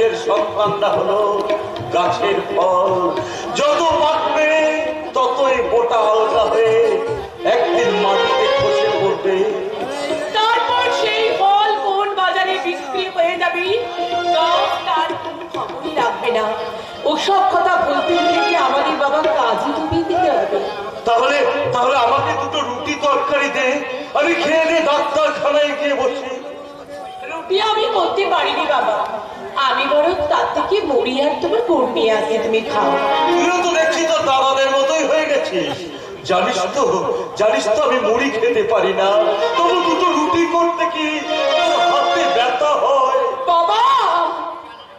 দেশের সন্তানরা হলো গাছের ফল, যত পাকবে ততই বোটা আলগা হয়ে একদিন মাটিতে খসে পড়বে। তারপর সেই ফল কোন বাজারে বিক্রি হয়ে যাবে তার কোনো খবরই রাখবে না। ওসব কথা বলতে গেলে কি আমাদের বাবা কাজই ডুবিয়ে দিতে হবে? তাহলে তাহলে আমাকে দুটো রুটি তরকারি দে, আমি খেয়ে দিয়ে ডাক্তারখানায় গিয়ে বসি। রুটি আমি করতে পারিনি বাবা, আমি বরং তার থেকে মুড়ি আর তোমার গুড় নিয়ে আসি, তুমি খাও। তুইও তো দেখছি তো দাদাদের মতোই হয়ে গেছিস। জানিস তো আমি মুড়ি খেতে পারি না, তবু দুটো রুটি করতে কি হাতে ব্যথা হয়। বাবা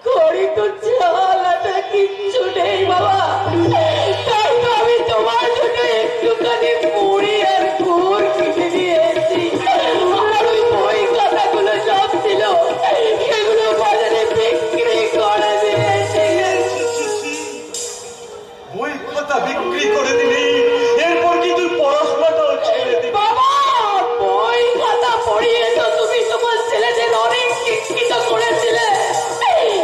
করি তো চালাটা কিচ্ছু নেই বাবা, তাই তো আমি তোমার জন্য একটুখানি মুড়ি আর গুড় কিনে দিয়েছি। আর ওই বই খাতাগুলো সব ছিল, সেগুলো বাজারে বিক্রি করে দিয়েছি। বই খাতা বিক্রি করে দিলি, এরপর কি তুই পড়াশোনাটাও ছেড়ে দিবি? বাবা বই খাতা পড়িয়ে তো তুমি তোমার ছেলেদের অনেক শিক্ষিত করেছিলে,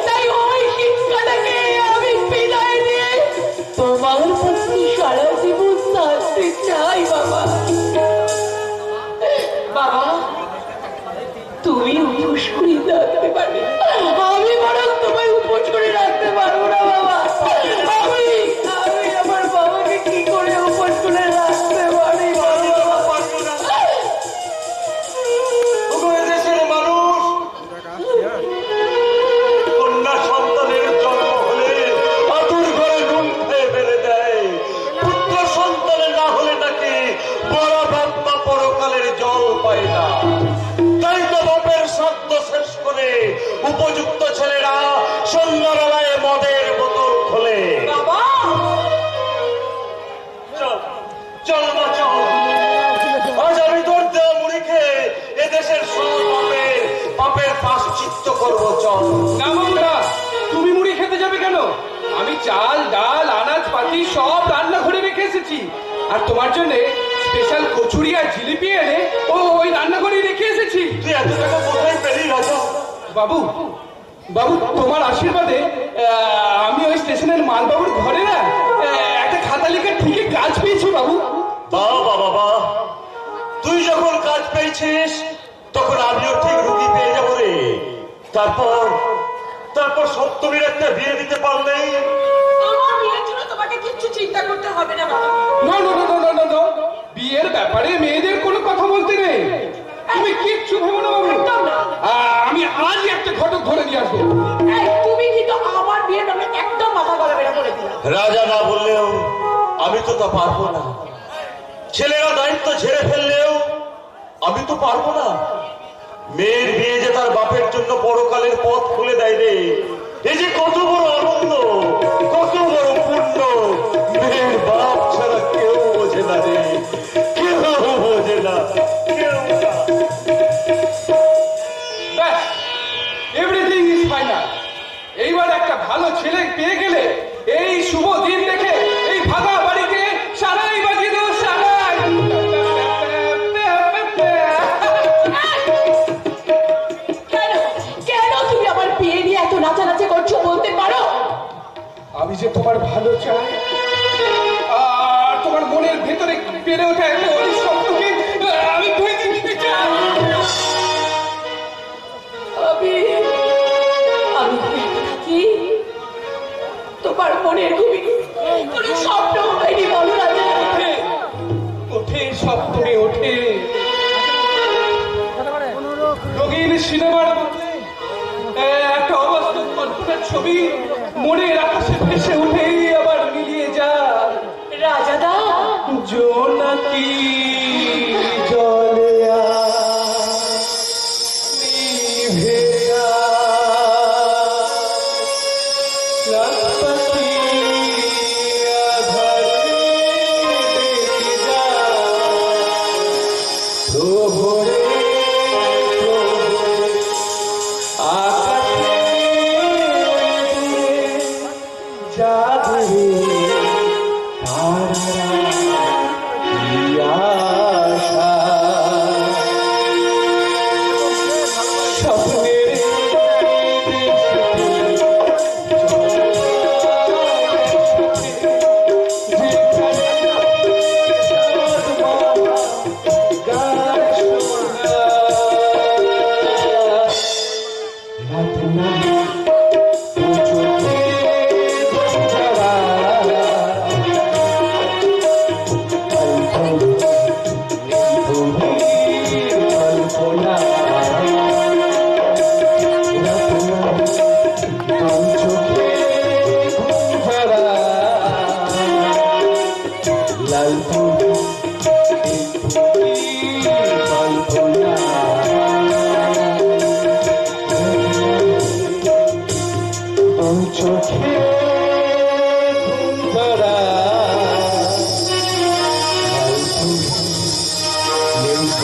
তাই ওই শিক্ষাটাকে আমি বিদায় দিয়ে তোমার প্রতি সারা জীবন থাকতে চাই। বাবা বাবা তুমি উপোস করে রাখতে পারবে, আমি বরং তোমায় উপোস করে রাখতে পারবো না বাবা। আমি আমার বাবাকে কি করে উপোস করে রাখতে পারি? দেশের মানুষ কন্যা সন্তানের জন্ম হলে আতুর ঘরে নুন খেয়ে ফেলে দেয়, পুত্র সন্তানের না হলে নাকি বড় বাপ্পা পরকালের জল পায় না। তাই তো বাপের সদ্য শেষ করে উপযুক্ত ছেলেরা সন্ধ্যাবেলায় মদের বোতল খোলে। বাবা চল মা চল, আজ আমি তোর দেওয়া মুড়ি খেয়ে এদেশের সব পাপের প্রায়শ্চিত্ত করবো। চল না বাবুরা, তুমি মুড়ি খেতে যাবে কেন? আমি চাল ডাল আনাজ পাতি সব রান্নাঘরে রেখে এসেছি, আর তোমার জন্য স্পেশাল কচুরি আর জিলিপি এনে ওই রান্নাঘরে রেখে এসেছি। তুই এত টাকা কোথায় পেলি রাজা? বাবু বাবু তোমার আশীর্বাদে আমি ওই স্টেশনের মালবাবুর ঘরে না একটা খাতা লেখার ঠিকই কাজ পেয়েছি বাবু। বাবা বাবা, তুই যখন কাজ পেয়েছিস তখন আমিও ঠিক রুগী পেয়ে যাবো রে। তারপর সপ্তমীর একটা বিয়ে দিতে পারলে আমার বিয়ের জন্য তোমাকে কিচ্ছু চিন্তা করতে হবে না বাবা। না না না না না না, বিয়ের ব্যাপারে মেয়েদের কোনো কথা বলতে নেই, তুমি কিচ্ছু ভেবো না বাবু। আমি আজই একটা ঘটক ধরে নিয়ে আসবো। তুমি কিন্তু আমার বিয়ের নামে একদম মাথা গলা বেড়া করে দিলে। রাজা না বললেও আমি তো তা পারবো না, ছেলেরা দায়িত্ব ঝেড়ে ফেললেও আমি তো পারবো না। মেয়ের বিয়ে যে তার বাপের জন্য পরকালের পথ খুলে দেয় রে, এই যে কত বড় আনন্দ, কত বড় পুণ্য, মেয়ের বাপ ছাড়া কেউ বোঝে না রে, কেউ বোঝে না, কেউ না। ব্যাস, এভরিথিং ইজ ফাইনাল। এইবার একটা ভালো ছেলে পেয়ে গেলে এই শুভ দিন দেখে এই ভাঙা বাড়িকে সারাই বাজিয়ে দেবো, সারাই। কেন তুমি আমার বিয়ে নিয়ে এত নাচানাচি করছো বলতে পারো? আমি যে তোমার ভালো চাই, আর তোমার মনের ভেতরে বেড়ে ওঠা একটা অনিঃশব্দকে আমি ভেঙে দিতে চাই। আমি থাকি তোমার মনের ঘুমি কোনো স্বপ্ন হয়নি বলো রাজা? ওঠে স্বপ্নে ওঠে, রঙিন সিনেমার মধ্যে একটা অবাস্তব কল্পনার ছবি মনের আকাশে ভেসে উঠে আবার মিলিয়ে যায়। রাজাদা জোনাকি জলে নিভে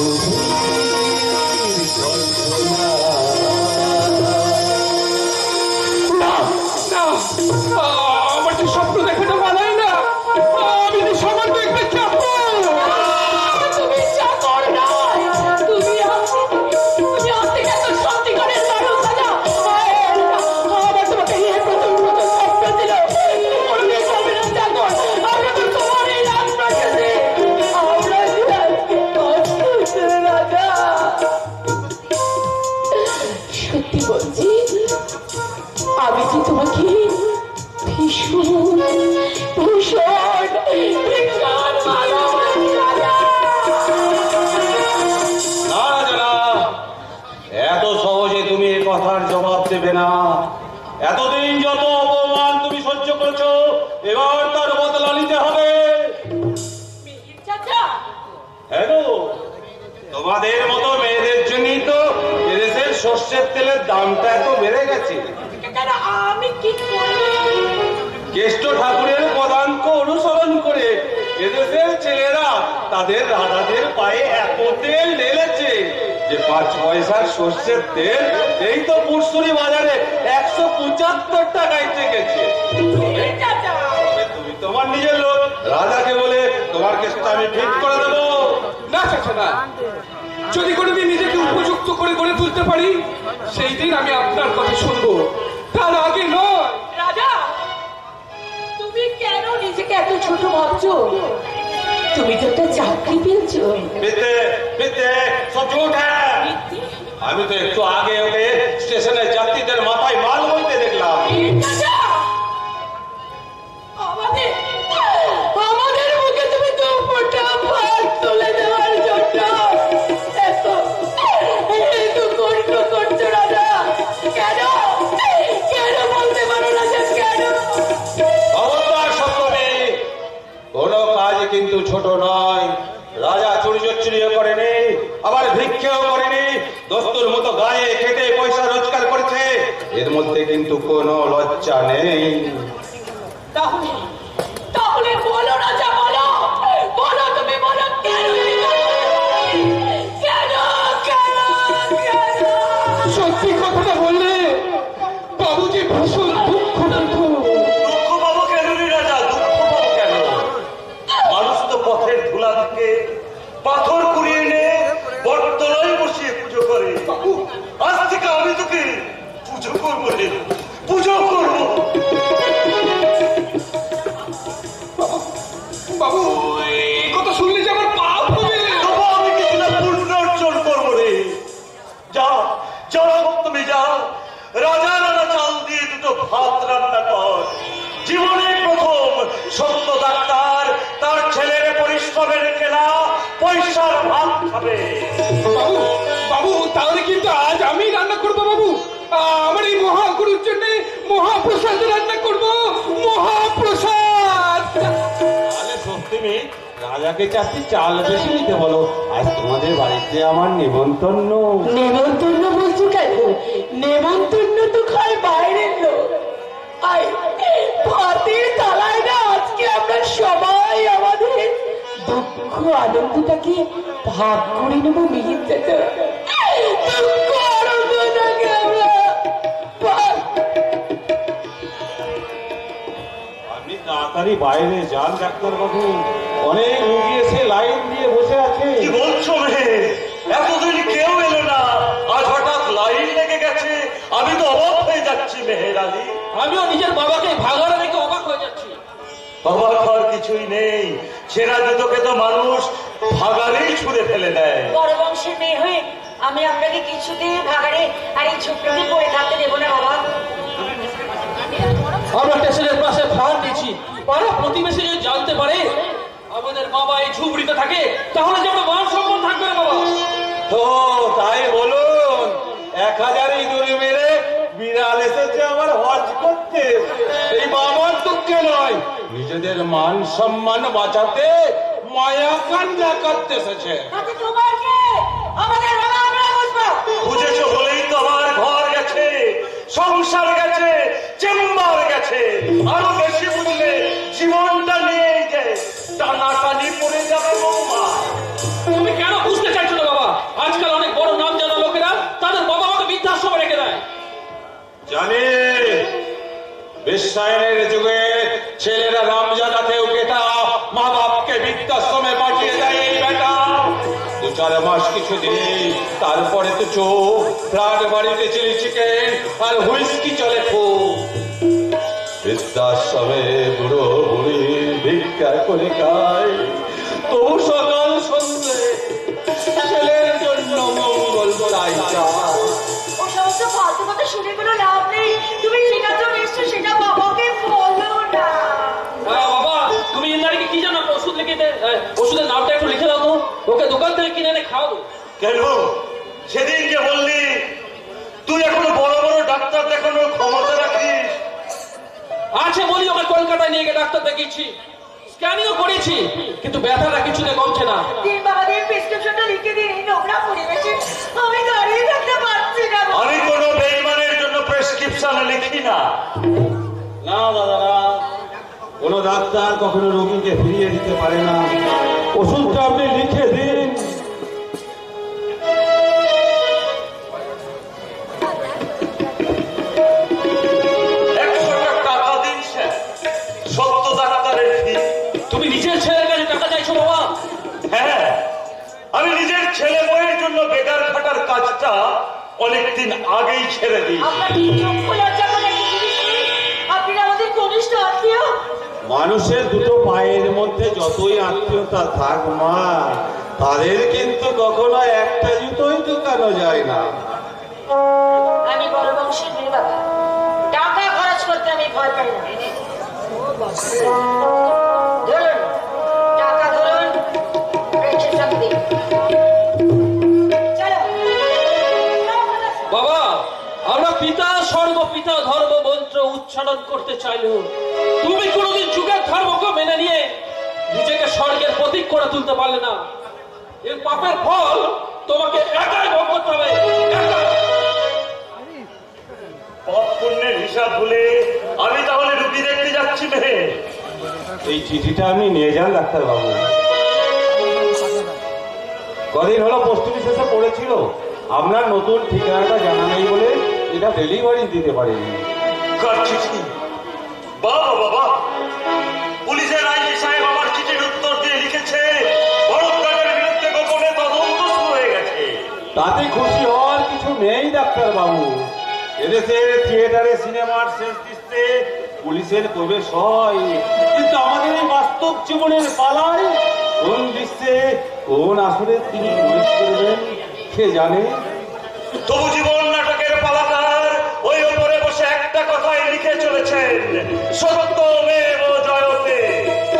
না না আমার যে স্বপ্ন দেখাটা মানায় না। আমি তো সামান্য একটা চাপা। তুমি চাকর নয়, তুমি অত্যন্ত সত্যিকারের মানুষ রাজা। আমার তোমাকে নিয়ে প্রথম স্বপ্ন ছিল কোনোদিন হবে না চাকর। আমরা তো তোমার এই রাজপ্রাসাদে আমরা যে আজকে কষ্ট রাজা। সত্যি বলছি, আমি যে তোমাকে ভীষণ ভীষণ ভীষণ ভালোবাসি রাজা। না জানা, এত সহজে তুমি এ কথার জবাব দেবে না। এতদিন যত অপমান তুমি সহ্য করেছো, এবার তার বদলা নিতে হবে। মিহির চাচা, হ্যাঁ গো, তোমাদের মতো মেয়েদের জন্যই তো এদেশের সর্ষের তেলের দামটা এত বেড়ে গেছে। কেন আমি কি করব? কেষ্ট ঠাকুরের পদাঙ্ক অনুসরণ করে এদেশের ছেলেরা তাদের রাজাদের পায়ে এত তেল ঢেলেছে যে 5 পয়সার সর্ষের তেল এই তো পুরসুরি বাজারে 175 টাকায় গেছে। মিহির চাচা, তুমি তোমার নিজের লোক, রাজাকে বলে তোমার কেসটা আমি ঠিক করে দেবো। না চাচা না, যদি কোনোদিন নিজেকে উপযুক্ত করে গড়ে তুলতে পারি সেই দিন আমি আপনার কথা শুনবো, তার আগে নয়। রাজা, তুমি কেন নিজেকে এত ছোট ভাবছো? তুমি তো একটা চাকরি পেয়েছো। বিদ্যে বিদ্যে সব ঝুট হ্যাঁ। আমি তো একটু আগে ওকে স্টেশনে যাত্রীদের মাথায় মাল বলতে দেখলাম। মিহির চাচা, আমাদের মুখে তুমি দু ফোঁটা ভাত তুলে দেওয়ার জন্য এত কষ্ট করছো রাজা। কেন কেন বলতে পারো রাজা, কেন? খবরদার সপ্তমী, কোনো কাজ কিন্তু ছোট নয়। রাজা চুরিও করেনি, আবার ভিক্ষেও করেনি, দস্তুর মতো গায়ে খেটে পয়সা রোজগার করেছে। এর মধ্যে কিন্তু কোনো লজ্জা নেই। তাহলে তাহলে বলো রাজা, বলো বলো, তুমি বলো কেন কেন কেন কেন? সত্যি কথাটা বললে বাবু যে ভীষণ দুঃখ পেত। দুঃখ পাবো কেন রে রাজা, দুঃখ পাবো কেন? মানুষ তো পথের ধুলা থেকে পাথর কুড়িয়ে এনে বটতলায় বসিয়ে পুজো করে। আজ থেকে আমি তোকে পুজো করবো রে, পুজো করবো। বাবু এই কথা শুনলে যে আমার পাপ হবে। তবু আমি কিছুটা পুণ্য অর্জন করবো রে। যা যা তুমি যা, রাজা রাজা চাল দিয়ে দুটো ভাত রান্না কর। জীবনে প্রথম সত্য ডাক্তার তার ছেলের পরিশ্রমের কেনা পয়সার ভাত খাবে। বাবু বাবু তাহলে কিন্তু আজ আমি রান্না করবো বাবু। আমার এই মহাগুরুর জন্য মহাপ্রসাদ রান্না করব, মহাপ্রসাদ। তাহলে সত্যি রাজাকে চাচ্ছি চাল বেশি নিতে বলো। আজ তোমাদের বাড়িতে আমার নেমন্তন্ন। নেমন্তন্ন বলছো কেন? নেমন্তন্ন তো খায় বাইরের লোক। আই ভাতের তালায় না আজকে আমরা সবাই আমাদের দুঃখ আনন্দটাকে ভাগ করে নেবো মিহির চাচা। দুঃখ আনন্দটাকে আমরা ভাগ। আপনি তাড়াতাড়ি বাইরে যান ডাক্তার বাবু, অনেক রোগী এসে লাইন দিয়ে বসে আছে। কি বলছো রে, এতদিন কেউ এলো না, আজ হঠাৎ লাইন লেগে গেছে। আমি তো অবাক হয়ে যাচ্ছি মেহের আলী। আমিও নিজের বাবাকে ভাগাড়া দেখে অবাক হয়ে যাচ্ছি। অবাক হওয়ার কিছুই নেই, ছেঁড়া জুতোকে তো মানুষ ভাগাড়েই ছুঁড়ে ফেলে দেয়। বড় বংশের মেয়ে হয়ে আমি আপনাকে কিছুতেই ভাগাড়ে আর এই ঝুপড়িতে পড়ে থাকতে দেবো না বাবা। আমরা স্টেশনের পাশে ফ্ল্যাট দিয়েছি, পাড়া প্রতিবেশী যদি জানতে পারে আমাদের বাবা এই ঝুপড়িতে থাকে তাহলে যে আমরা মান সম্মান থাকবে না বাবা। তো তাই বলুন, 1000 ইঁদুর মেরে বিড়াল এসেছে আমার হজ করতে। এই বাবার দুঃখে নয়, নিজেদের মান সম্মান বাঁচাতে মায়া কান্না করতে এসেছে। তাতে তোমার কে? আমাদের বাবা আমরা বুঝবো। বুঝেছো বলেই তো আমার ঘর গেছে, সংসার গেছে, চেম্বার গেছে। আরো বেশি বুঝলে জীবনটা নিয়ে যে টানাটানি পড়ে যাবে বৌমা। তুমি কেন বুঝতে চাইছো না বাবা? 4 মাস কিছু দিন, তারপরে তো চোখ ফ্ল্যাট বাড়িতে চিলি চিকেন আর হুইস্কি চলে খুব। বৃদ্ধাশ্রমে বুড়ো বুড়ি ভিক্ষা করে খায়, তবু সকাল সন্ধ্যে ছেলের জন্য মঙ্গল চাই। ও সমস্ত ফালতু কথা শুনে কোনো লাভ নেই। তুমি যেটা তো নিশ্চয় সেটা বাবাকে বলো না। বাবা, তুমি ইন্দারিকে কি জানো? ওষুধ লিখে দে, ওষুধের নামটা একটু লিখে দাও তো, ওকে দোকান থেকে কিনে এনে খাও। কেন সেদিন যে বললি তুই এখনো বড় বড় ডাক্তার দেখানোর ক্ষমতা রাখিস? আছে বলি, ওকে কলকাতায় নিয়ে গিয়ে ডাক্তার দেখিয়েছি, স্ক্যানিংও করেছি, কিন্তু ব্যথাটা কিছুতে কমছে না। দিন বাবা দিন প্রেসক্রিপশনটা লিখে দিন। এই নোংরা পরিবেশে আমি দাঁড়িয়ে থাকতে পারছি না বাবা। আমি কোনো বেইমানের জন্য প্রেসক্রিপশন লিখি না। না দাদারা, কোনো ডাক্তার কখনো রোগীকে ফিরিয়ে দিতে পারে না। ওষুধটা আপনি লিখে দিন। টাকা দিন স্যার, সত্য ডাক্তারের ফি। তুমি নিজের ছেলের কাছে টাকা চাইছো বাবা? হ্যাঁ, আমি নিজের ছেলে বউয়ের জন্য বেকার খাটার কাজটা অনেকদিন আগেই ছেড়ে দিই। আপনার কি চক্ষু লজ্জা করে একটা জিনিস নেই? আপনি না আমাদের কনিষ্ঠ আত্মীয়। মানুষের দুটো পায়ের মধ্যে যতই আত্মীয়তা থাক মা, তাদের কিন্তু কখনো একটা জুতোই ঢুকানো যায় না। আমি বড় বংশের মেয়ে বাবা, টাকা খরচ করতে আমি ভয় পাই না। ধরুন টাকা, ধরুন প্রেসক্রিপশন দিন। চলো বাবা, আমরা পিতা সর্বপিতা ধর্ম মন্ত্র উচ্চারণ করতে চাইলেও তুমি কোনোদিন যুগের ধর্মকে মেনে নিয়ে নিজেকে স্বর্গের প্রতীক করে তুলতে পারলে না। এর পাপের ফল তোমাকে একাই ভোগ করতে হবে, একাই। পাপ পুণ্যের হিসাব ভুলে আমি তাহলে রুগী দেখতে যাচ্ছি মেয়ে। এই চিঠিটা আপনি নিয়ে যান ডাক্তার বাবু। কদিন হলো পোস্ট অফিসে পড়েছিল, আপনার নতুন ঠিকানাটা জানা নেই বলে এটা ডেলিভারি দিতে পারিনি। কার চিঠি? বাবা বাবা, পুলিশের আইনি সাহেব আমার চিঠির উত্তর দিয়ে লিখেছে বড়দাদের বিরুদ্ধে গোপনে তদন্ত শুরু হয়ে গেছে। তাতে খুশি হওয়ার কিছু নেই ডাক্তার বাবু। এদেশের থিয়েটারে সিনেমার শেষ দৃশ্যে পুলিশের প্রবেশ হয়, কিন্তু আমাদের এই বাস্তব জীবনের পালায় কোন দৃশ্যে কোন আসরে তিনি প্রবেশ করবেন সে জানে। তবু জীবন নাটকের পালাকার ওই ওপরে বসে একটা কথাই লিখে চলেছেন, সত্যমেব জয়তে।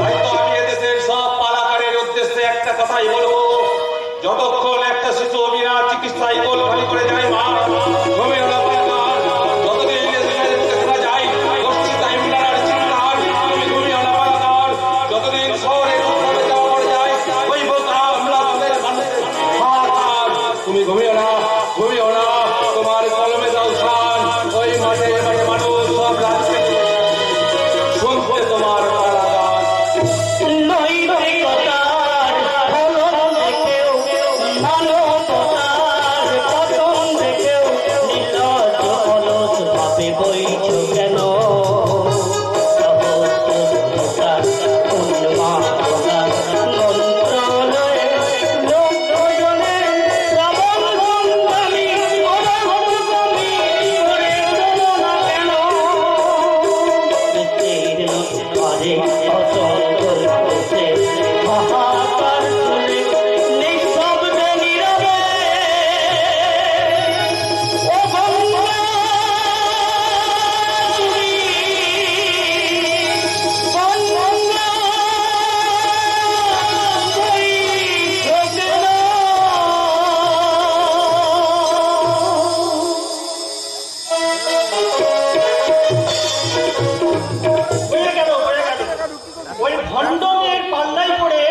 হয়তো আমি এদেশের সব পালাকারের উদ্দেশ্যে একটা কথাই বলবো, যতক্ষণ একটা শিশু বিনা চিকিৎসায় গোল খালি করে যায় মা, ঘুমিয়ে ওঠা পালাকার, যতদিন এদেশের বুকে শোনা যায় গোষ্ঠী তাইমুল্লার আর চিন্তার, তুমি ঘুমিয়ে ওঠা পালাকার, যতদিন শহরে উৎসবে যাওয়া পড়ে যায় ওই বোকা আমরা তাদের মানুষের হাত, তুমি ঘুমিয়ে না, ঘুমিয়ে না, তোমার কলমে দাও শান, ওই মাঠে মাঠে মানুষ সব রাজ্যে শুনতে তোমার পালাগান। নৈতিকতার ফলন দেখেও, মানবতার পতন দেখেও নির্লজ্জ অলস ভাবে বইছ কেন? সহস্রতার উন্মাদনার মন্ত্রণয়ে লোকজনে শ্রবণ ভঙ্গামি অনভঙ্গামি করে দেব না কেন? ঘরে অচল করছে হাহাকার তুলে নিঃশব্দে নীরবে। ও গঙ্গা তুমি, গঙ্গা বইছো কেন? হয়ে গেল হয়ে গেল। ওই ভণ্ড মেয়ের পাল্লায় পড়ে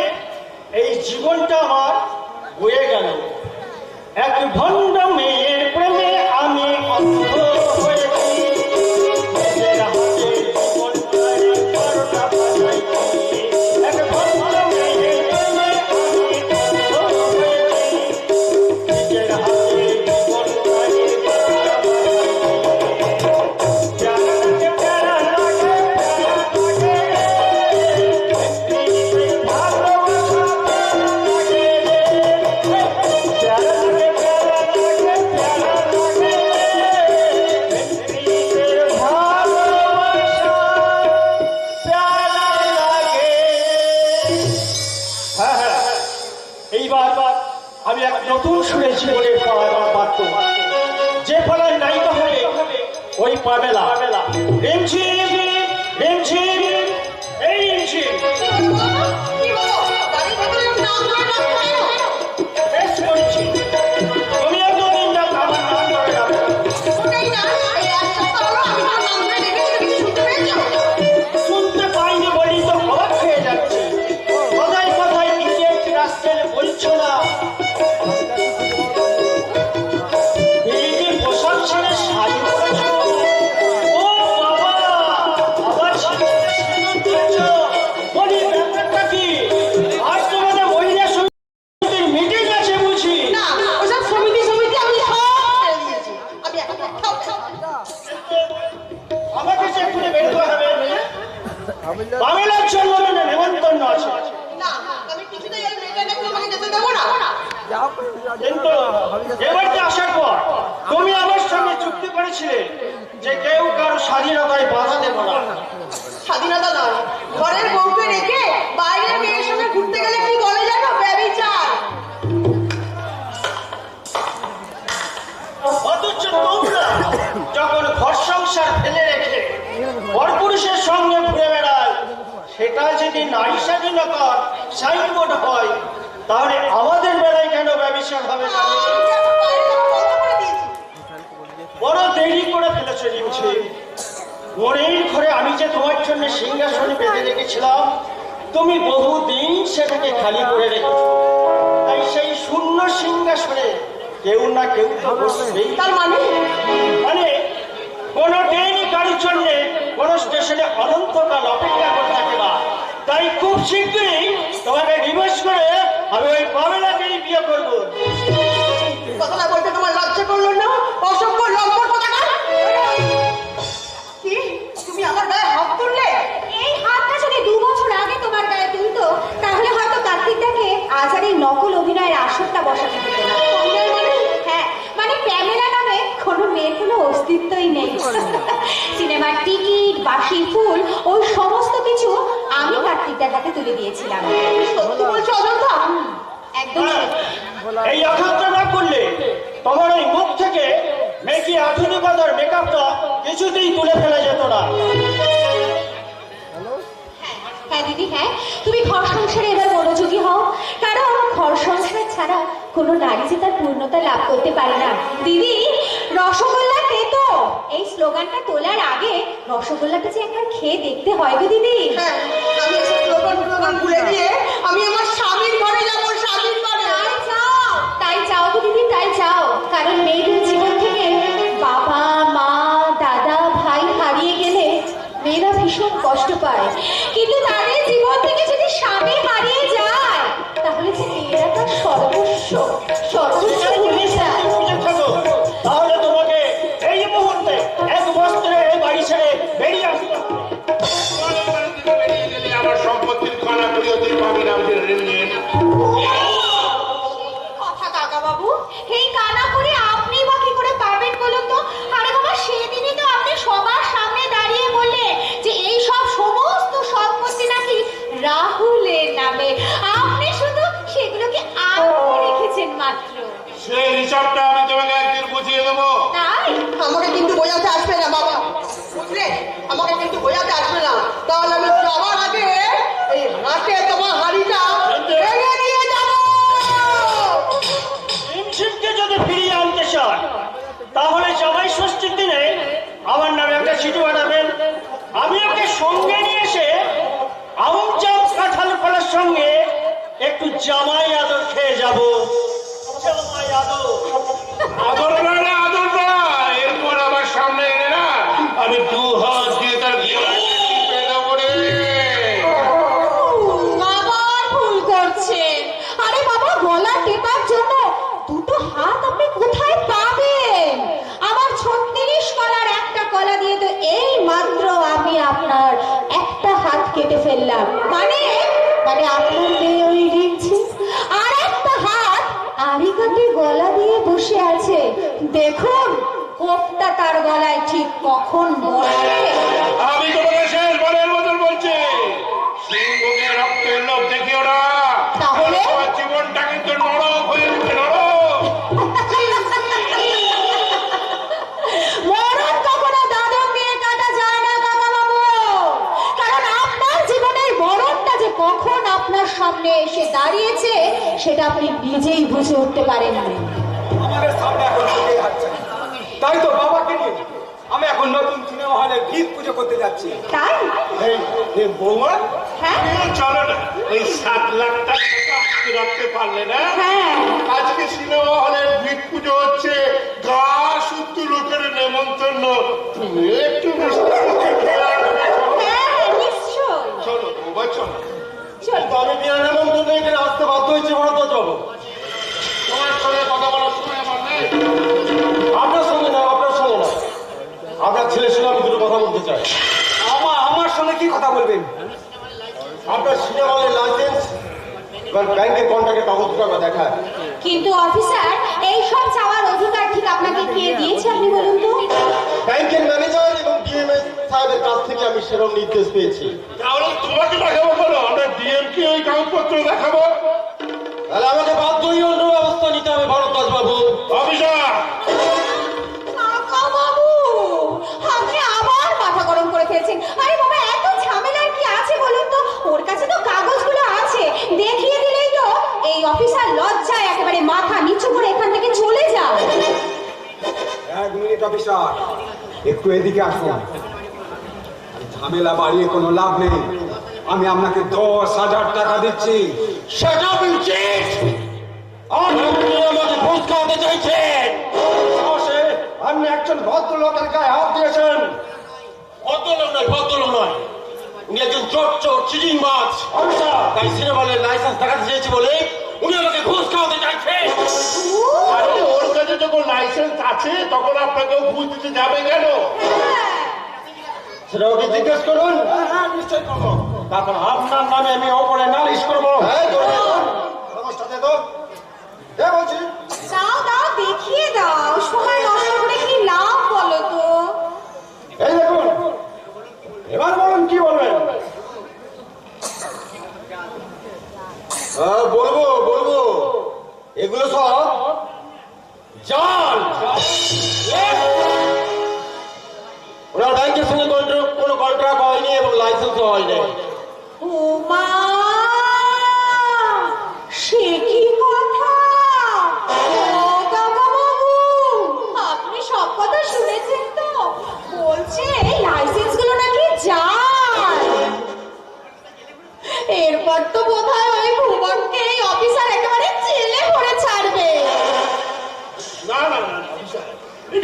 এই জীবনটা আমার বয়ে গেল। এক ভণ্ড মেয়ের প্রেমে আমি অন্ধ হয়েছি, নিজের হাতে জীবনটায় বারোটা বাজাইছি। এক ভণ্ড মেয়ের প্রেমে আমি অন্ধ হয়েছি, নিজের হাতে জীবনটায় বারোটা বাজাইছি। জানালাকে প্যারা লাগে, প্যারা লাগে, ভালোবাসা প্যারা লাগে। এক নতুন সুরে জীবনের পাওয়া বাধ্য। যে ফলার নায়িকা হবে ওই পাবেলা। রিমঝিম রিমঝিম এই রিমঝিম। বেশ করেছি, তুমি এতদিন যাক আমার নাম ধরে ডাকো। শুনতে পাইনি বলি তো অবাক হয়ে যাচ্ছে। কথায় কথায় ক্রিকেট রাষ্ট্রের বলছো না। এই যে পোশাক ছেড়ে শাড়ি পরেছ, ও বাবা, আবার শাড়িতে সিঁদুর দিয়েছো। বলি ব্যাপারটা কি? আজ তোমাদের মহিলা সমিতির মিটিং আছে বুঝি? আমাকে সে খুলে বের করে হবে। বাংলার জন্মদিনে নেমন্তন্ন আছে, কিন্তু এবারতে আসার পর তুমি আমার সঙ্গে চুক্তি করেছিলে যে কেউ কারো স্বাধীনতায় বাধা দেব না। স্বাধীনতা নয়, ঘরের বউকে রেখে বাইরের মেয়ের সঙ্গে ঘুরতে গেলে কি বলে জানো? ব্যভিচার। অথচ তোমরা যখন ঘর সংসার ফেলে রেখে পরপুরুষের সঙ্গে ঘুরে বেড়ায়, সেটা যদি নারী স্বাধীনতার সাইনবোর্ড হয়, তাহলে আমাদের বেলায় কেন ব্যবচার হবে না? বড় দেরি করে ফেলেছে রিমঝিম। মনের ঘরে আমি যে তোমার জন্য সিংহাসনে বেঁধে রেখেছিলাম, তুমি বহুদিন সেটাকে খালি করে রেখেছো। তাই সেই শূন্য সিংহাসনে কেউ না কেউ তো বসবেই। তার মানে কোন ট্রেনই কারোর জন্য কোন স্টেশনে অনন্তকাল অপেক্ষা করে থাকে না। তাই খুব শীঘ্রই তোমাকে ডিভোর্স করে আমি ওই পামেলাকেই বিয়ে করবো। কথাটা বলতে তোমার লজ্জা করলো না? অসভ্য লম্পট কোথাকার! কি তুমি আমার গায়ে হাত তুললে? এই হাতটা যদি 2 বছর আগে তোমার গায়ে তুলতো, তাহলে হয়তো কার্তিকদাকে আজ আর এই নকল অভিনয়ের আসরটা বসাতে হতো না। হ্যাঁ, মানে প্যামেলা নামে কোনো মেয়ের কোনো অস্তিত্বই নেই। সিনেমার টিকিট, বাসি ফুল, ওই সমস্ত কিছু আমি কার্তিকদার হাতে তুলে দিয়েছিলাম। সত্যি বলছো অযোধ্যা? একদম সত্যি। এই অখাত্র না করলে তোমার ওই মুখ থেকে মেকি আধুনিকতার মেকআপটা কিছুতেই তুলে ফেলা যেত না। হ্যাঁ দিদি, হ্যাঁ, তুমি ঘর সংসারে এবার মনোযোগী হও, কারণ ঘর সংসার ছাড়া কোনো নারী যে তার পূর্ণতা লাভ করতে পারে না। দিদি, রসগোল্লা খেতো, এই স্লোগানটা তোলার আগে রসগোল্লাটা যে একবার খেয়ে দেখতে হয় গো দিদি। হ্যাঁ, আমি এসব স্লোগান ভুলে গিয়ে আমি আমার স্বামীর ঘরে যাবো, স্বামীর ঘরে। তাই চাও গো দিদি, তাই চাও, কারণ মেয়েদের জীবন থেকে বাবা, মা, দাদা, ভাই হারিয়ে গেলে মেয়েরা ভীষণ কষ্ট পায়, কিন্তু তাদের জীবন থেকে যদি স্বামী হারিয়ে যায়, তাহলে যে মেয়েরা তার সর্বস্ব ভুলে যায়। তাহলে তোমাকে এই মুহূর্তে এক বস্ত্রে এই বাড়ি ছেড়ে বেরিয়ে আসতে হবে। আমার সম্পত্তির খানা করিও তুই পাবি না। কথা কাকা বাবু, এই কানা করে আপনি বা কি করে পারবেন বলুন তো? আরে বাবা, সেদিনই তো আপনি সবার সামনে দাঁড়িয়ে বললেন যে এই সব সমস্ত সম্পত্তি নাকি রাহুলের নামে, আপনি শুধু সেগুলোকে আটকে রেখেছেন মাত্র। সেই হিসাবটা আমি তোমাকে একদিন বুঝিয়ে দেবো। তাই আমাকে কিন্তু বোঝাতে আসবে না বাবা, বুঝলে? আমাকে কিন্তু বোঝাতে আসবে না, তাহলে আমি যাওয়ার আগে এই হাতে তোমার হাড়িটা ভেঙে নিয়ে যাবো। রিমঝিমকে যদি ফিরিয়ে আনতে চান, তাহলে জামাই ষষ্ঠীর দিনে আমার নামে একটা চিঠি পাঠাবেন। আমি ওকে সঙ্গে নিয়ে এসে আমজাম কাঁঠাল ফলের সঙ্গে একটু জামাই আদর খেয়ে যাবো। জামাই আদর। আদর না, আদর না, এরপর আমার সামনে এনে না আমি 2 হাত দিয়ে তার আবার ভুল করছেন। আরে বাবা, গলা টেপার জন্য 2টো হাত আপনি কোথায় পাবেন? আমার 36 কলার একটা কলা দিয়ে তো এই মাত্র আমি আপনার একটা হাত কেটে ফেললাম। মানে আপনার মেয়ে ওই রিমঝিম আর একটা হাত আরিকাতে গলা দিয়ে বসে আছে। দেখুন কোপটা তার গলায় ঠিক কখন বসে। আমি তোমাকে শেষবারের মতন বলছি, সিংহকে রক্তের লোভ দেখিও না, তাহলে তোমার জীবনটা কিন্তু নরক হয়ে উঠবে, নরক। সেটা আপনি নিজেই বুঝে উঠতে পারেননি। আমাদের সামনে এখন চলে যাচ্ছে, তাই তো বাবাকে নিয়ে আমি এখন নতুন সিনেমা হলে ভিত পুজো করতে যাচ্ছি। তাই? বৌমা হ্যাঁ চলো না, ওই 7 লাখ টাকা আটকে রাখতে পারলে না? হ্যাঁ আজকে সিনেমা হলে ভিত পুজো হচ্ছে, গা শুদ্ধ লোকের নেমন্তন্ন, তুমি একটু মিষ্টি মুখে খেয়ে আসবে। হ্যাঁ নিশ্চয়। চলো বৌমা চলো। চল। তো আমি বিনা নেমন্তন্ন এখানে আসতে বাধ্য হয়েছি, বড় তো চলো। তোমার সঙ্গে কথা বলার সময় আমার নেই। আপনার সঙ্গে না, আপনার সঙ্গে না, আপনার ছেলের সঙ্গে আমি দুটো কথা বলতে চাই। আমার সঙ্গে কি কথা বলবেন? আপনার সিনেমা হলের লাইসেন্স এবার ব্যাংকের কন্ট্রাক্টের কাগজটা আমরা দেখায়। কিন্তু অফিসার এই সব চাওয়ার অধিকার ঠিক আপনাকে কে দিয়েছে আপনি বলুন তো? ব্যাংকের ম্যানেজার এবং ডিএমএস সাহেবের কাছ থেকে আমি সেরকম নির্দেশ পেয়েছি। তাহলে তোমাকে দেখাবো কেন? আমরা ডিএমকে ওই কাগজপত্র দেখাবো? তাহলে আমাকে বাধ্যই অন্য ব্যবস্থা নিতে হবে ভারদ্বাজ বাবু। অফিসার কাকা বাবু, আপনি আবার মাথা গরম করে ফেলছেন। আরে বাবা, এত ঝামেলার কি আছে বলুন তো? ওর কাছে তো কাগজগুলো আছে, দেখিয়ে দিলেই তো। এই অফিসার লজ্জায় একেবারে মাথা নিচু করে এখান থেকে চলে যাও। 1 মিনিট অফিসার, একটু এদিকে আসুন। ঝামেলা বাড়িয়ে কোনো লাভ নেই, আমি আপনাকে 10,000 টাকা দিচ্ছি। সেটা বলছি আপনি আমাকে ঘুষ খাওয়াতে চাইছেন? আপনি একজন ভদ্রলোকের গায়ে হাত দিয়েছেন। ভদ্রলোক নয়, ভদ্রলোক নয়, উনি একজন চোর, চিটিংবাজ। তাই সিনেমা হলের লাইসেন্স দেখাতে চেয়েছি বলে উনি আমাকে ঘুষ খাওয়াতে চাইছেন। আরে ওর কাছে যখন লাইসেন্স আছে তখন আপনাকেও ঘুষ দিতে যাবে কেন? সেটা ওকে জিজ্ঞেস করুন। হ্যাঁ নিশ্চয় করবো, তারপর আপনার নামে আমি ওপরে নালিশ করবো। কাগজটা দে তো। দে বলছি। দাও দাও, দেখিয়ে দাও। সময় নষ্ট করে কি লাভ বলো তো? এই দেখুন, এবার বলুন কি বলবেন? বলবো এগুলো সব জাল। ওনার ব্যাংকের সঙ্গে কোনো কন্ট্রাক্ট হয়নি এবং লাইসেন্সও হয়নি। ও মা, সে কি কথা? ও কাকা বাবু, আপনি সব কথা শুনেছেন তো? বলছে লাইসেন্স গুলো নাকি জাল। এরপর তো বোধহয় ওই ভুবনকে এই অফিসার একেবারে জেলে ভরে ছাড়বে। না অফিসার,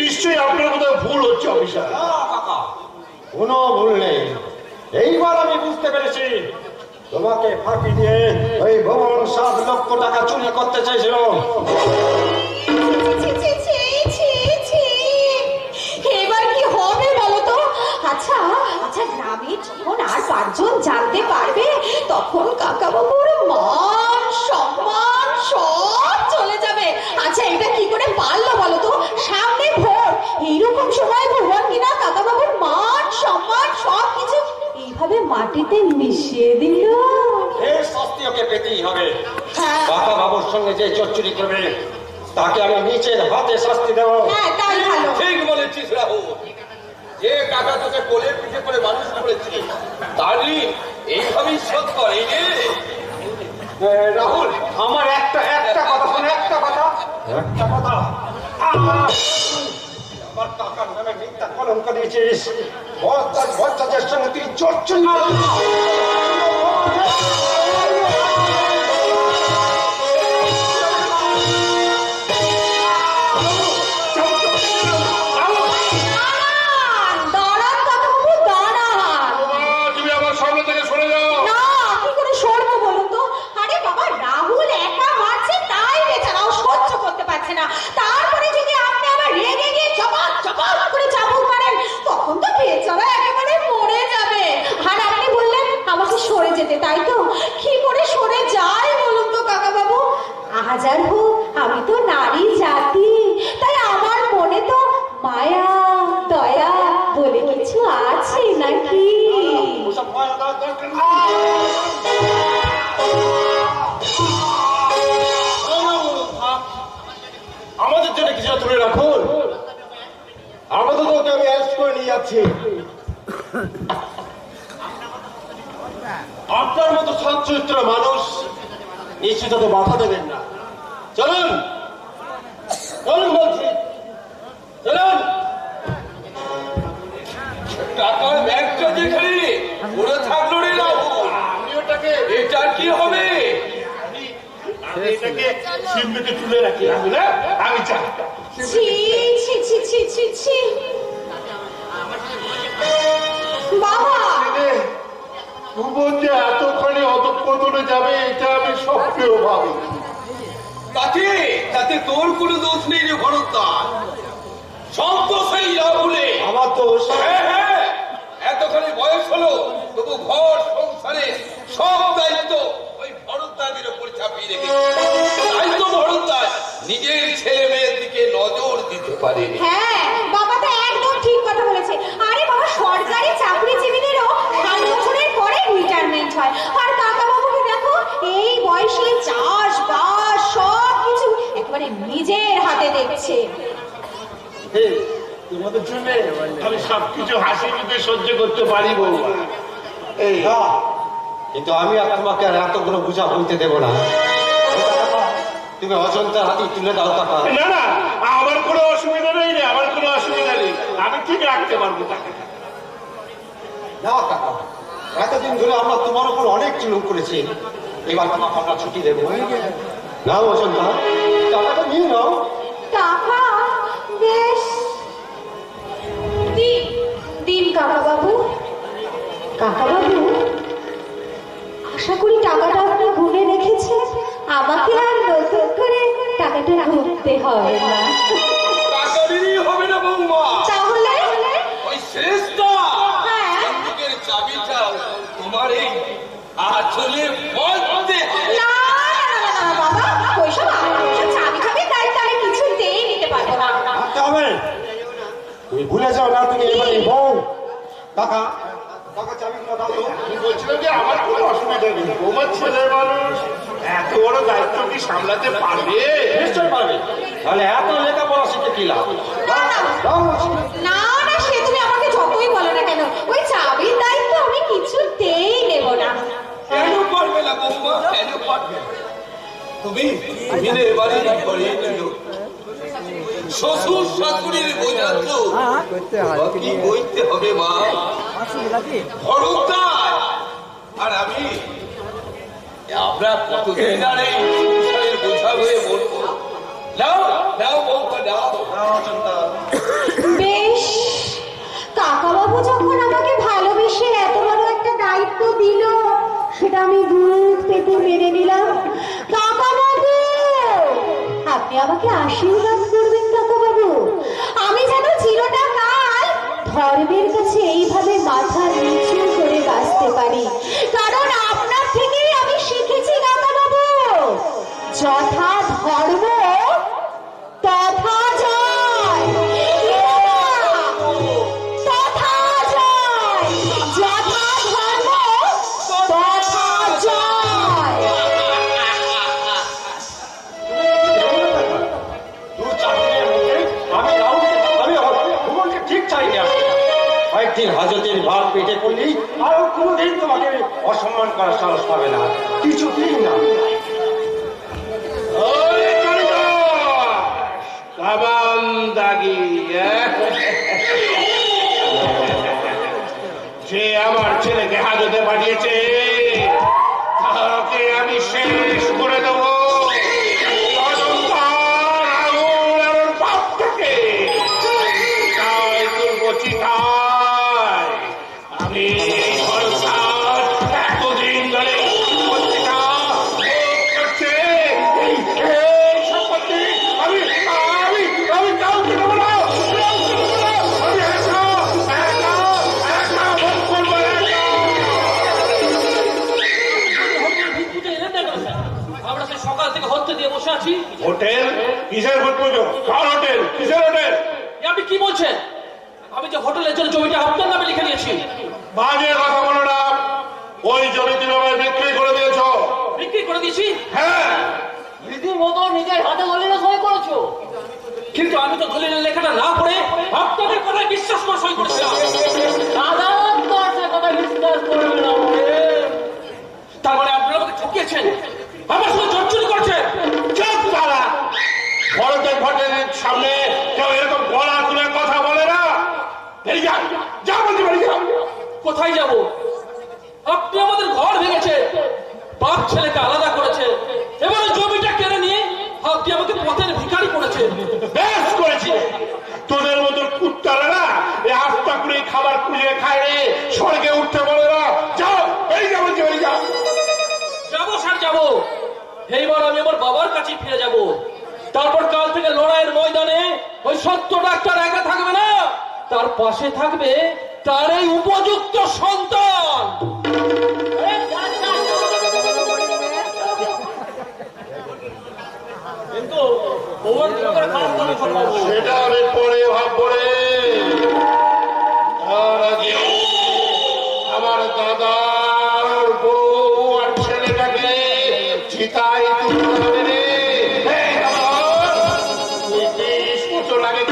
নিশ্চয়ই আপনার কোথাও ভুল হচ্ছে অফিসার। কোনো ভুল নেই, এইবার আমি বুঝতে পেরেছি তোমাকে ফাঁকি দিয়ে ওই ভবন 7 লক্ষ টাকা চুরি করতে চাইছিল। ছি, ছি, ছি, ছি, ছি। এবার কি হবে বলো তো? আচ্ছা গ্রামে যখন আর 5 জন জানতে পারবে তখন কাকা বাবুর মান সম্মান সব চলে যাবে। আচ্ছা এটা কি করে পারলো বলো তো? সামনে ভোট, এইরকম সময় ভুবন কিনা কাকা বাবুর মান সম্মান সবকিছু এইভাবে মাটিতে মিশিয়ে দিল। এই শাস্তি ওকে পেতেই হবে। হ্যাঁ কাকা বাবুর সঙ্গে যে চোর চুরি করবে তাকে আমি নিচের হাতে শাস্তি দেব। হ্যাঁ তাই ভালো। ঠিক বলেছিস রাহুল, যে টাকা তোকে কোলে পিঠে করে মানুষ করেছি তার ঋণ এইভাবেই শোধ করে রাহুল, আমার একটা কথা শোনো, একটা কথা। আমার কাকার নামে মিথ্যা কলঙ্ক দিয়েছিস, বচ্চাদের সঙ্গে তুই চোর চুরি। তুমি আমার সামনে থেকে সরে যাও। না, কি করে সরবো বলুন তো? আরে বাবা, রাহুল একা মারছে তাই বেচারাও সহ্য করতে পারছে না। তারপরে যদি আপনি আবার রেগে গিয়ে চপাক করে চাবুক মারেন তখন তো বেচারা একেবারে মরে যাবে। আর আপনি বললেন আমাকে সরে যেতে, তাই তো? কি করে সরে যায় বলুন তো কাকা বাবু? হাজার হোক আমি তো নারী জাতি, তাই আমার মনে তো মায়া দয়া বলে কিছু আছে নাকি? ওসব ভয় দেওয়ার দরকার নেই। আমাদের জন্য কিছু তুলে রাখুন, আপাতত ওকে আমি অ্যারেস্ট করে নিয়ে যাচ্ছি। আপনার মতো সচ্চরিত্র মানুষ নিশ্চিত তো বাধা দেবেন না। চলুন চলুন বলছি, চলুন। টাকার ব্যাগটা যেখানে পড়ে থাকলো রে রাবু, আমি ওটাকে এটা কি হবে? এটাকে সিমনিতে তুলে রাখি, আমি চাই। ছি ছি ছি ছি ছি ছি বাবা, ভুবন যে এতখানি অধঃপতনে যাবে এটা আমি স্বপ্নেও ভাবি। তাতে তাতে তোর কোনো দোষ নেই রে ভরতদাস, সব তো সেই রাহুলে। আমার তো হ্যাঁ হ্যাঁ, এতখানি বয়স হলো তবু ঘর সংসারে সব দায়িত্ব ওই ভরতদাসের উপর চাপিয়ে রেখেছে। তাই তো ভরতদাস নিজের ছেলে মেয়ের দিকে নজর দিতে পারেনি। হ্যাঁ বাবা তো একদম ঠিক কথা বলেছে। আরে বাবা, সরকারি চাকরিজীবীদেরও 5 বছরের পরে রিটায়ারমেন্ট হয়, আর কাকা বাবুকে দেখো এই বয়সে চাষবাস সবকিছু একেবারে নিজের হাতে দেখছে। তোমাদের জন্য আমি সবকিছু হাসি মুখে সহ্য করতে পারি বৌমা। এই কিন্তু আমি আর তোমাকে আর এতগুলো বোঝা বলতে দেবো না। তুমি অজন্তার হাতে তুলে দাও টাকা। না না, আমার কোনো অসুবিধা নেই রে, আমার কোনো অসুবিধা নেই, আমি ঠিক রাখতে পারবো টাকা। নাও টাকা, এতদিন ধরে আমরা তোমার উপর অনেক জুলুম করেছি, এবার তোমাকে আমরা ছুটি দেবো। নাও অজন্তা, টাকাটা নিয়ে নাও। টাকা বেশ দিন দিন কাকা বাবু। কাকা বাবু, আশা করি টাকাটা আপনি গুনে রেখেছেন, আমাকে আর নতুন করে টাকাটা গুনতে হবে না। টাকা দিলেই হবে না বৌমা, তাহলে ওই শেষটা হ্যাঁ। বন্দুকের চাবিটা তোমার এই আঁচলে বলতে না না বাবা, ওইসব চাবি খাবি দায়িত্ব আমি কিছুতেই নিতে পারবো না। থাকতে হবে, তুমি ভুলে যাও না তুমি এবারে বউ। টাকা টাকা চাবিগুলো দাও তো। আমি বলছিলাম যে আমার কোনো অসুবিধা নেই, বৌমার ছেলে মানুষ এত বড় দায়িত্ব কি সামলাতে পারবে? নিশ্চয় পারবে, তাহলে এত লেখাপড়া শিখে কি লাভ? না না না, সে তুমি আমাকে যতই বলো না কেন, ওই চাবির দায়িত্ব আমি কিছুতেই নেব না। কেন পারবে না বৌমা, কেন পারবে না? তুমি মিলে বাড়ি করে নিল শ্বশুর শাশুড়ির বোঝা তো কি বইতে হবে মা। ভরতদাস আর আমি আমরা কতদিন আর এই সংসারের বোঝা হয়ে বলবো। নাও নাও বৌমা নাও। বেশ, কাকা বাবু যখন আমাকে ভালোবেসে এত বড় একটা দায়িত্ব দিল, সেটা আমি দুধ পেতে মেনে নিলাম। কাকা বাবু, আপনি আমাকে আশীর্বাদ করবেন কাকা বাবু, আমি যেন চিরটা কাল ধর্মের কাছে এইভাবে মাথা নিচু করে বাঁচতে পারি, কারণ আপনার থেকেই আমি শিখেছি কাকা বাবু, যথা ধর্ম তথা জয়। তথা জয়, যথা ধর্ম তথা জয়। দু চার দিনের মধ্যে আমি ভুবনকে ঠিক চাইনি আসতে। কয়েকদিন হাজতের ভাত পেটে পড়লেই আর কোনোদিন তোমাকে অসম্মান করার সাহস পাবে না, কিছুদিন না। ওরে কালিদাস, কামান দাগি, যে আমার ছেলেকে হাজতে পাঠিয়েছে তাকে আমি শেষ করে দেবো। অজন্তার আগুন আর ওর বাপ থেকে তাই তুলবো চিতায়। আমি এই ভরসার এতদিন ধরে পত্রিকা করছে, এই সম্পত্তি আমি আমি আমি কাউকে দেবো না, আমি একা ভোগ করবো, একা। আমরা সে সকাল থেকে হত্যা দিয়ে বসে আছি। হোটেল কিসের ভোট পুজো? কার হোটেল? কিসের হোটেল? এ আপনি কি বলছেন? আমি যে হোটেলের জন্য জমিটা আপনার নামে লিখে দিয়েছি। বাজে কথা বলো না, ওই জমি তুমি আমায় বিক্রি করে দিয়েছ। বিক্রি করে দিয়েছি? হ্যাঁ, রীতিমতো নিজের হাতে দলিলে সই করেছো। কিন্তু আমি তো দলিলের লেখাটা না পড়ে আপনাদের কথায় বিশ্বাস করে সই করেছিলাম। আদালত তো সে কথা বিশ্বাস করবে না। তার মানে আপনারা আমাকে ঠকিয়েছেন। আমার সঙ্গে চচ্চড়ি করছে। চুপ তারা ভরতের ভটের সামনে কেউ এরকম গলা তুলে কথা বলে না। বেরিয়ে যা, যা বলছি বেরিয়ে যা। কোথায় যাব? আপনি আমাদের ঘর ভেঙেছে, বাপ ছেলেকে আলাদা করেছে, এবার ওই জমিটা কেড়ে নিয়ে আপনি আমাকে পথের ভিখারি করেছে। বেশ করেছি। তোদের মতো কুত্তারা না এই আস্তা করে খাবার খুঁজে খায় রে, স্বর্গে উঠতে বলে না। যাও বেরিয়ে যা বলছি বেরিয়ে যা। যাবো স্যার যাবো, এইবার আমি আমার বাবার কাছে ফিরে যাব। তারপর কাল থেকে লড়াইয়ের ময়দানে ওই সত্য ডাক্তার একা থাকবে না, তার পাশে থাকবে তার এই উপযুক্ত সন্তান। কিন্তু তোমার চোখের খারাপ করে ফেলবো। সেটা আমি পরে ভাববো রে। তার আগে আমার দাদার বউ আর ছেলেটাকে চিতায় তুলতে হবে রে। এই দাদা, 20 বছর আগে